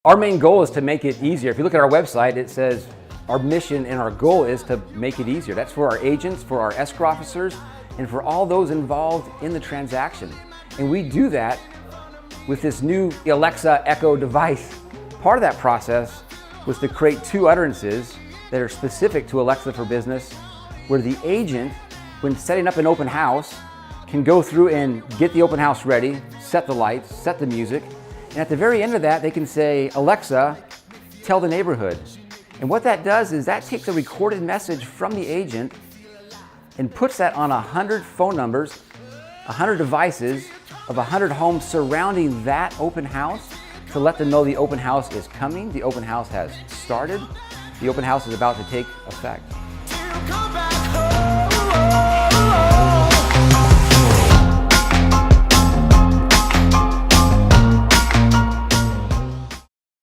Our main goal is to make it easier. If you look at our website, it says our mission and our goal is to make it easier. That's for our agents, for our escrow officers, and for all those involved in the transaction. And we do that with this new Alexa Echo device. Part of that process was to create two utterances that are specific to Alexa for Business, where the agent, when setting up an open house, can go through and get the open house ready, set the lights, set the music, and at the very end of that, they can say, Alexa, tell the neighborhood. And what that does is that takes a recorded message from the agent and puts that on 100 phone numbers, 100 devices of 100 homes surrounding that open house to let them know the open house is coming, the open house has started, the open house is about to take effect.